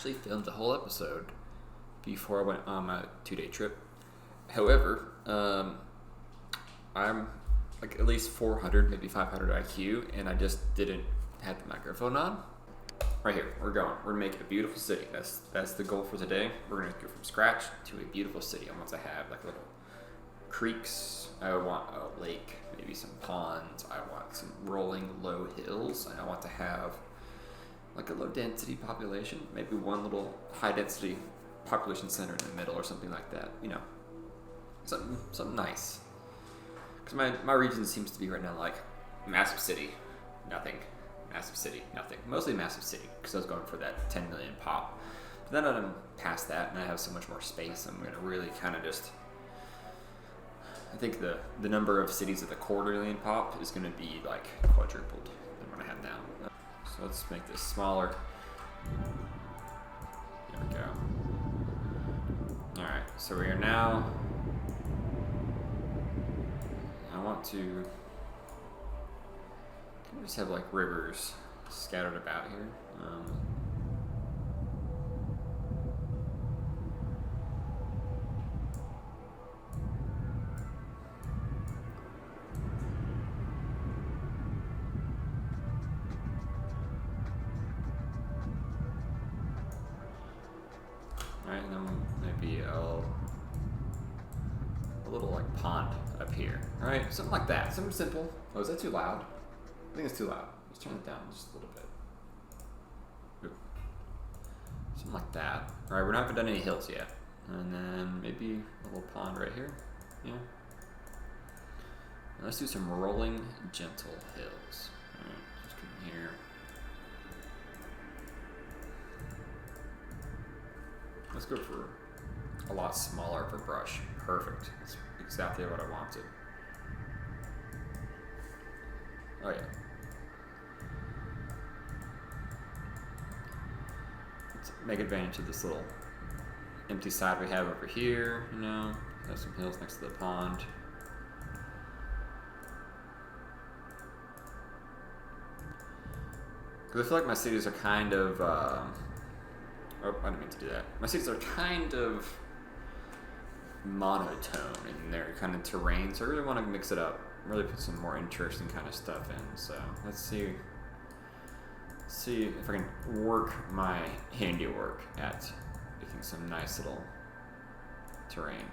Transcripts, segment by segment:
actually filmed a whole episode before I went on my 2-day trip. However, I'm like at least 400, maybe 500 IQ, and I just didn't have the microphone on. Right here, we're going. We're gonna make it a beautiful city. That's the goal for today. We're gonna go from scratch to a beautiful city. I want to have like little creeks. I want a lake, maybe some ponds. I want some rolling low hills, and I want to have like a low density population, maybe one little high density population center in the middle or something like that. You know, something nice. Because my region seems to be right now like massive city, nothing. Massive city, nothing. Mostly massive city, because I was going for that 10 million pop. But then I'm past that, and I have so much more space, I'm going to really kind of just... I think the number of cities at the 250,000 pop is going to be like quadrupled than what I have now. So let's make this smaller. There we go. Alright, so we are now... I want to... I just have like rivers scattered about here. Alright, and then maybe a little like pond up here. Alright, something like that. Something simple. Oh, is that too loud? I think it's too loud. Let's turn it down just a little bit. Oop. Something like that. Alright, we're not even done any hills yet. And then maybe a little pond right here. Yeah. And let's do some rolling gentle hills. Alright, just come here. Let's go for a lot smaller of a brush. Perfect. That's exactly what I wanted. Oh yeah. Let's make advantage of this little empty side we have over here, you know. Have some hills next to the pond. Because I feel like my cities are kind of, oh, I didn't mean to do that. My cities are kind of monotone in their kind of terrain, so I really want to mix it up. Really put some more interesting kind of stuff in. So let's see if I can work my handiwork at making some nice little terrain.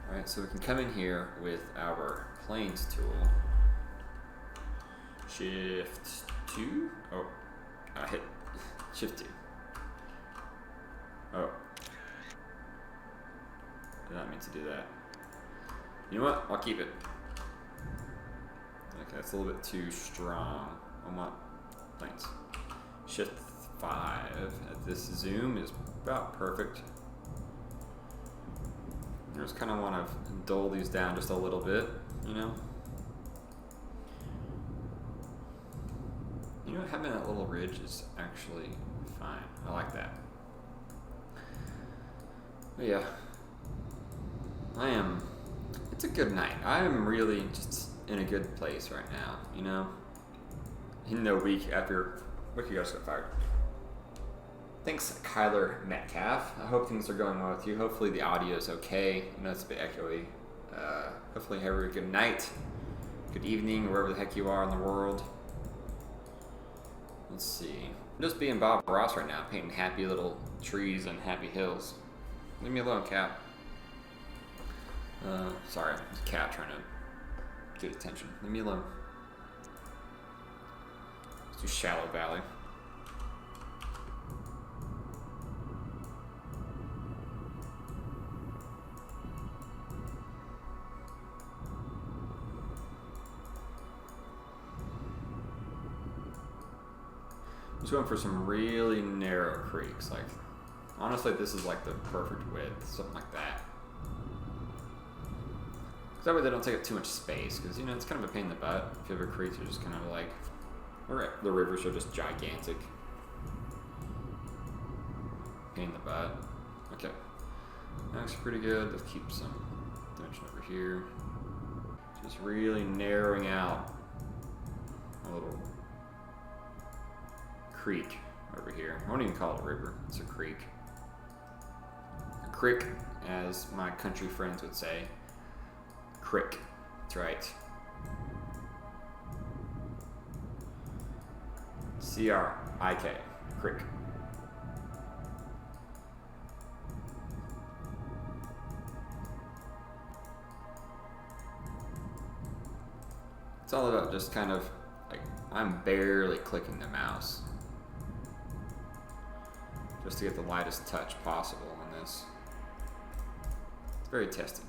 Alright, so we can come in here with our planes tool. Shift 2. Oh, I hit Shift 2. Oh. Did not mean to do that. You know what? I'll keep it. Okay, that's a little bit too strong. I want planes. Shift 5. This zoom is about perfect. I just kind of want to dull these down just a little bit, you know? You know what? Having that little ridge is actually fine. I like that. But yeah. It's a good night. I am really just in a good place right now, you know? In the week after, what you guys got fired? Thanks, Kyler Metcalf. I hope things are going well with you. Hopefully the audio is okay. I know it's a bit echoey. Hopefully you have a good night, good evening, wherever the heck you are in the world. Let's see. I'm just being Bob Ross right now, painting happy little trees and happy hills. Leave me alone, cat. Sorry, it's a cat trying to get attention. Leave me alone. Let's do Shallow Valley. I'm just going for some really narrow creeks. Like, honestly, this is like the perfect width, something like that. That way they don't take up too much space, because, you know, it's kind of a pain in the butt. If you have a creek, you're just kind of like, alright, the rivers are just gigantic. Pain in the butt. Okay. That looks pretty good. Let's keep some dimension over here. Just really narrowing out a little creek over here. I won't even call it a river. It's a creek. A crick, as my country friends would say. Crick. That's right. C-R-I-K. Crick. It's all about just kind of like, I'm barely clicking the mouse just to get the lightest touch possible on this. It's very testing.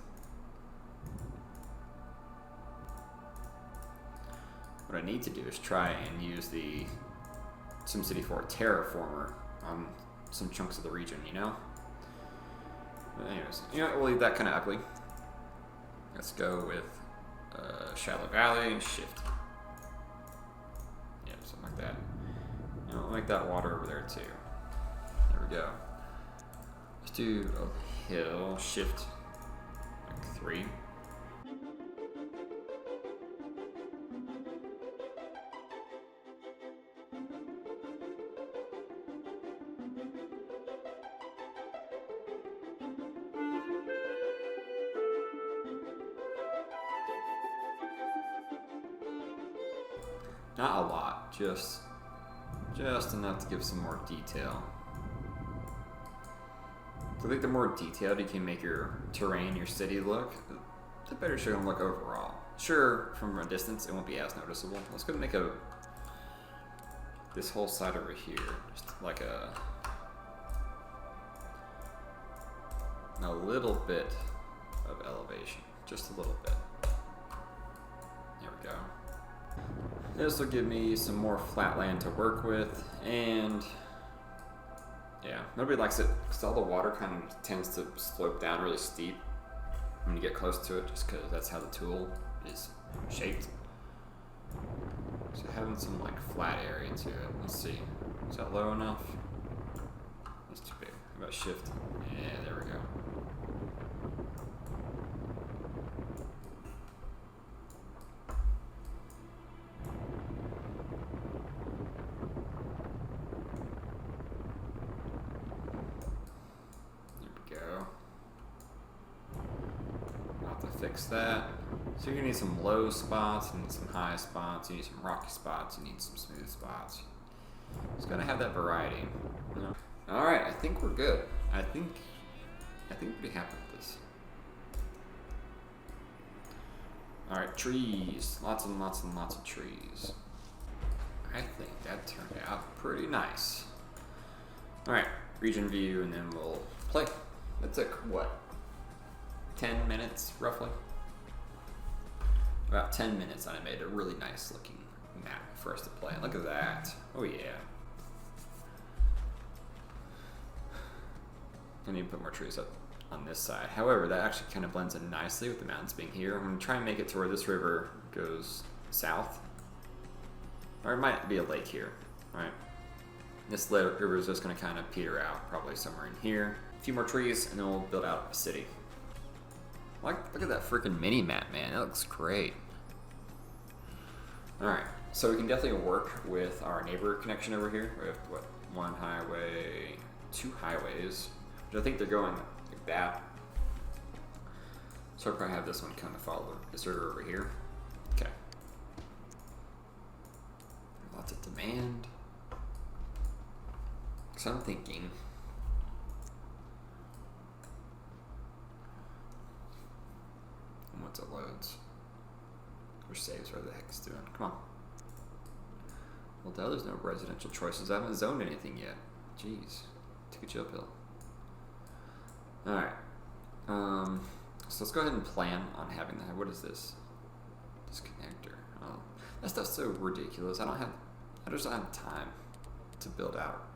What I need to do is try and use the Simcity 4 terraformer on some chunks of the region, you know? But anyways, you know what, we'll leave that kind of ugly. Let's go with Shallow Valley, shift. Yeah, something like that. You know, like that water over there too. There we go. Let's do a hill, shift, like 3. Not a lot, just enough to give some more detail. So I think the more detailed you can make your terrain, your city look, the better it's going to look overall. Sure, from a distance it won't be as noticeable. Let's go make this whole side over here, just like a little bit of elevation, just a little bit. There we go. This will give me some more flat land to work with, and yeah, nobody likes it because all the water kind of tends to slope down really steep when you get close to it, just because that's how the tool is shaped. So having some like flat area to it. Let's see, is that low enough? That's too big. How about shift? Yeah, there we go. Fix that. So you're gonna need some low spots, you need some high spots, you need some rocky spots, you need some smooth spots. It's gonna have that variety. You know? All right, I think we're good. I think we'll be happy with this. All right, trees, lots and lots and lots of trees. I think that turned out pretty nice. All right, region view, and then we'll play. That took what? 10 minutes, roughly. About 10 minutes, and I made a really nice looking map for us to play. Look at that. Oh yeah. I need to put more trees up on this side. However, that actually kind of blends in nicely with the mountains being here. I'm going to try and make it to where this river goes south. Or it might be a lake here, right? This river is just going to kind of peter out, probably somewhere in here. A few more trees, and then we'll build out a city. Look at that freaking mini map, man. That looks great. Alright, so we can definitely work with our neighbor connection over here. We have, what, 1 highway, 2 highways, which I think they're going like that. So I'll probably have this one kind of follow this river over here. Okay. Lots of demand. So I'm thinking, once it loads, or saves, whatever the heck it's doing. Come on. Well, there's no residential choices. I haven't zoned anything yet. Jeez, take a chill pill. All right. So let's go ahead and plan on having that. What is this? Disconnector. Oh, that stuff's so ridiculous. I just don't have time to build out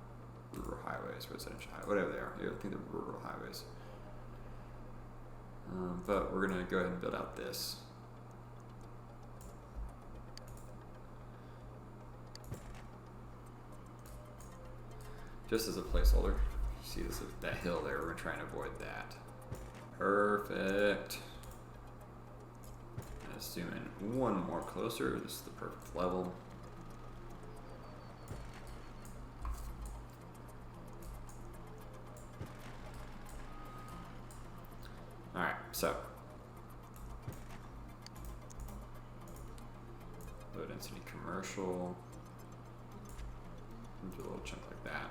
rural highways, residential highways, whatever they are. I think they're rural highways. But we're gonna go ahead and build out this. Just as a placeholder. See this, that hill there, we're gonna try and avoid that. Perfect. Let's zoom in one more closer. This is the perfect level. so low density commercial. Do a little chunk like that.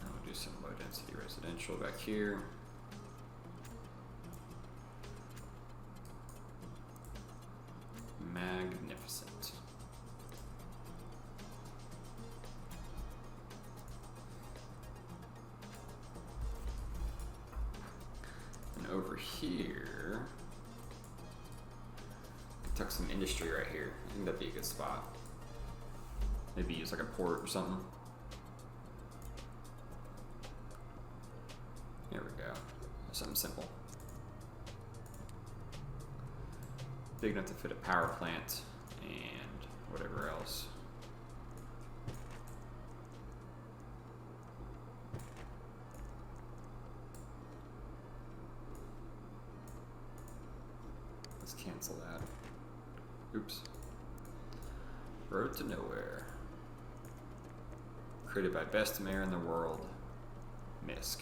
And we'll do some low density residential back here. Magnificent. And over here, tuck some industry right here. I think that'd be a good spot. Maybe use like a port or something. There we go. Something simple. Big enough to fit a power plant and whatever else. Let's cancel that. Oops. Road to nowhere. Created by best mayor in the world, Misk.